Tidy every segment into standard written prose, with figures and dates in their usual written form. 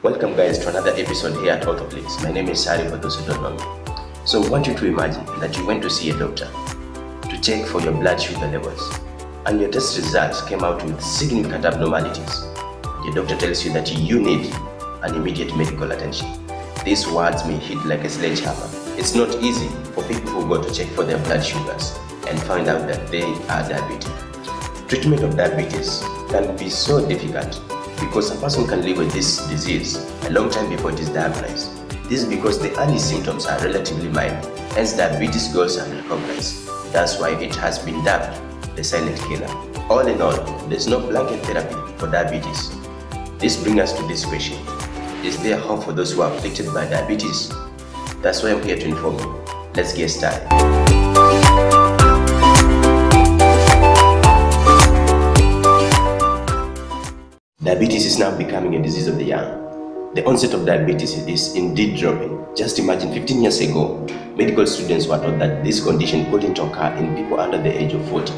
Welcome guys to another episode here at Orthoplex. My name is Sari for those who don't know me. So I want you to imagine that you went to see a doctor to check for your blood sugar levels and your test results came out with significant abnormalities. Your doctor tells you that you need an immediate medical attention. These words may hit like a sledgehammer. It's not easy for people who go to check for their blood sugars and find out that they are diabetic. Treatment of diabetes can be so difficult because a person can live with this disease a long time before it is diagnosed. This is because the early symptoms are relatively mild, hence diabetes goes unrecognized. That's why it has been dubbed the silent killer. All in all, there's no blanket therapy for diabetes. This brings us to this question: is there hope for those who are afflicted by diabetes? That's why I'm here to inform you. Let's get started. Diabetes is now becoming a disease of the young. The onset of diabetes is indeed dropping. Just imagine 15 years ago, medical students were told that this condition couldn't occur in people under the age of 40.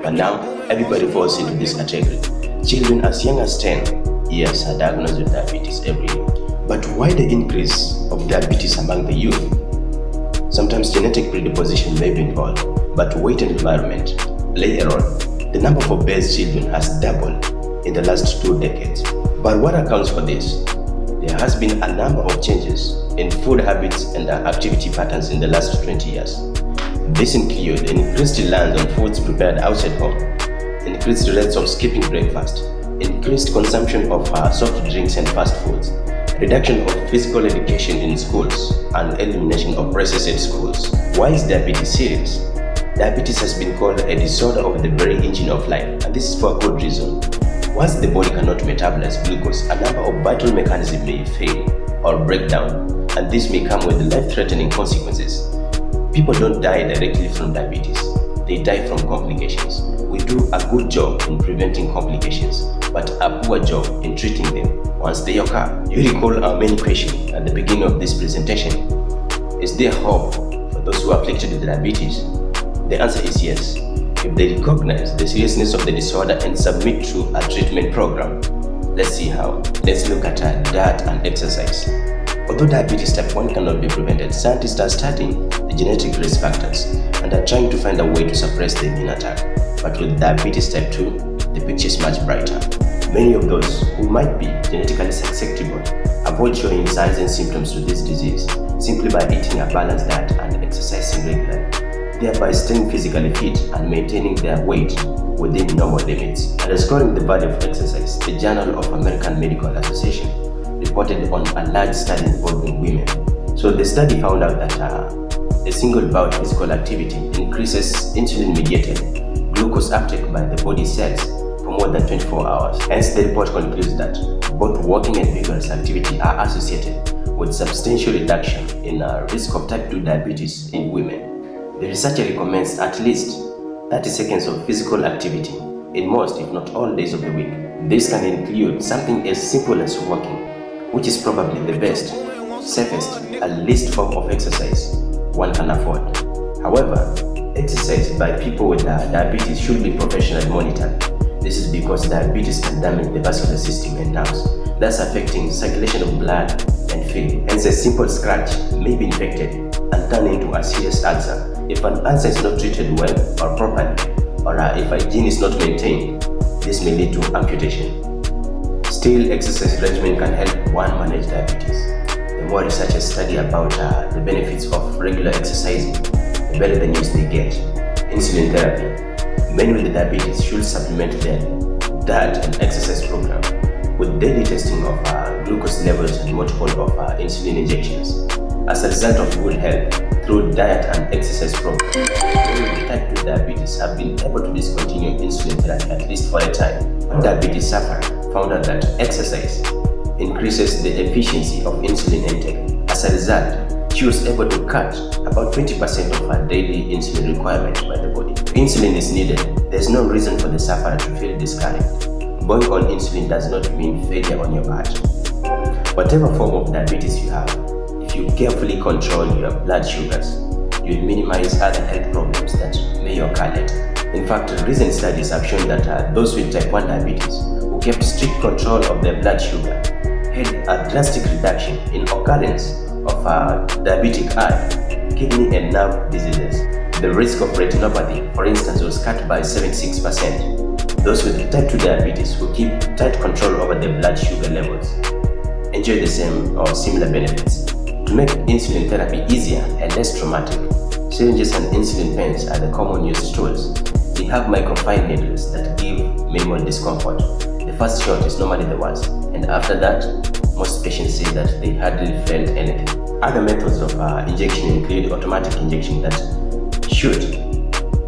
But now, everybody falls into this category. Children as young as 10 years are diagnosed with diabetes every year. But why the increase of diabetes among the youth? Sometimes genetic predisposition may be involved, but weight and environment play a role. The number of obese children has doubled in the last 2 decades. But what accounts for this? There has been a number of changes in food habits and activity patterns in the last 20 years. This include increased reliance on foods prepared outside home, increased rates of skipping breakfast, increased consumption of soft drinks and fast foods, reduction of physical education in schools, and elimination of recess at schools. Why is diabetes serious? Diabetes has been called a disorder of the very engine of life, and this is for a good reason. Once the body cannot metabolize glucose, a number of vital mechanisms may fail or break down, and this may come with life-threatening consequences. People don't die directly from diabetes, they die from complications. We do a good job in preventing complications, but a poor job in treating them once they occur. You recall our main question at the beginning of this presentation: is there hope for those who are afflicted with diabetes? The answer is yes, if they recognize the seriousness of the disorder and submit to a treatment program. Let's see how. Let's look at diet and exercise. Although diabetes type 1 cannot be prevented, scientists are studying the genetic risk factors and are trying to find a way to suppress the immune attack. But with diabetes type 2, the picture is much brighter. Many of those who might be genetically susceptible avoid showing signs and symptoms to this disease simply by eating a balanced diet and exercising regularly, thereby staying physically fit and maintaining their weight within normal limits. Underscoring the value of exercise, the Journal of American Medical Association reported on a large study involving women. So the study found out that a single bout of physical activity increases insulin-mediated glucose uptake by the body cells for more than 24 hours. Hence, the report concludes that both walking and vigorous activity are associated with substantial reduction in risk of type 2 diabetes in women. The researcher recommends at least 30 seconds of physical activity in most, if not all, days of the week. This can include something as simple as walking, which is probably the best, safest, and least form of exercise one can afford. However, exercise by people with diabetes should be professionally monitored. This is because diabetes can damage the vascular system and nerves, thus affecting circulation of blood and feeling. Hence, a simple scratch may be infected and turn into a serious ulcer. If an ulcer is not treated well or properly, or if hygiene is not maintained, this may lead to amputation. Still, exercise regimen can help one manage diabetes. The more researchers study about the benefits of regular exercising, the better the news they get. Insulin therapy. Men with diabetes should supplement their diet and exercise program with daily testing of glucose levels and multiple of insulin injections. As a result of good health through diet and exercise program, people with type 2 diabetes have been able to discontinue insulin therapy at least for a time. One diabetes sufferer found out that exercise increases the efficiency of insulin intake. As a result, she was able to cut about 20% of her daily insulin requirement by the body. If insulin is needed, there's no reason for the sufferer to feel discouraged. Going on insulin does not mean failure on your part. Whatever form of diabetes you have, if you carefully control your blood sugars, you will minimize other health problems that may occur later. In fact, recent studies have shown that those with type 1 diabetes who kept strict control of their blood sugar had a drastic reduction in occurrence of diabetic eye, kidney and nerve diseases. The risk of retinopathy, for instance, was cut by 76%. Those with type 2 diabetes who keep tight control over their blood sugar levels enjoy the same or similar benefits. To make insulin therapy easier and less traumatic, syringes and insulin pens are the common used tools. They have microfine needles that give minimal discomfort. The first shot is normally the worst, and after that, most patients say that they hardly felt anything. Other methods of injection include automatic injection that shoot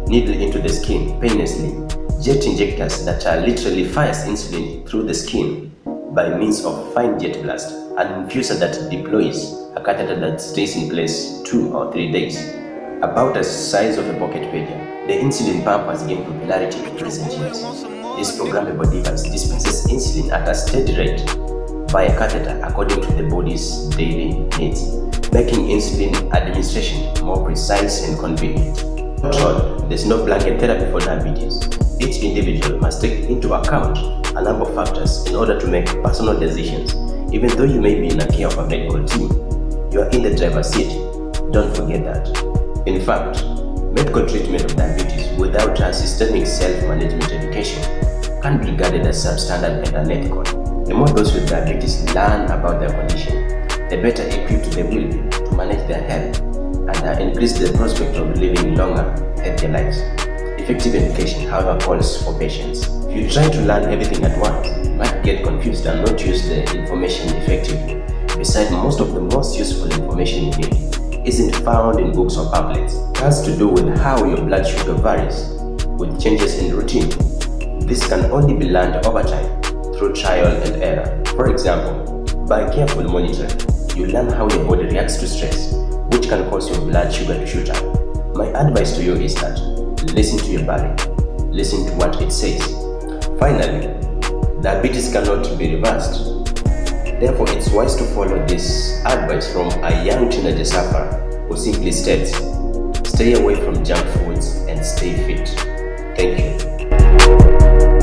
needle into the skin painlessly, jet injectors that literally fires insulin through the skin by means of fine jet blast, an infuser that deploys a catheter that stays in place 2 or 3 days. About the size of a pocket pager, the insulin pump has gained popularity in recent years. This programmable device dispenses insulin at a steady rate via catheter according to the body's daily needs, making insulin administration more precise and convenient. There's no blanket therapy for diabetes. Each individual must take into account a number of factors in order to make personal decisions. Even though you may be in the care of a medical team, you are in the driver's seat. Don't forget that. In fact, medical treatment of diabetes without a systemic self-management education can be regarded as substandard and unethical. The more those with diabetes learn about their condition, the better equipped they will be to manage their health and increase the prospect of living longer, healthier lives. Effective education, however, calls for patience. If you try to learn everything at once, you might get confused and not use the information effectively. Besides, most of the most useful information you need isn't found in books or pamphlets. It has to do with how your blood sugar varies with changes in routine. This can only be learned over time through trial and error. For example, by careful monitoring, you learn how your body reacts to stress, which can cause your blood sugar to shoot up. My advice to you is that listen to your body, listen to what it says. Finally, diabetes cannot be reversed. Therefore, it's wise to follow this advice from a young teenager sufferer who simply states, stay away from junk foods and stay fit. Thank you.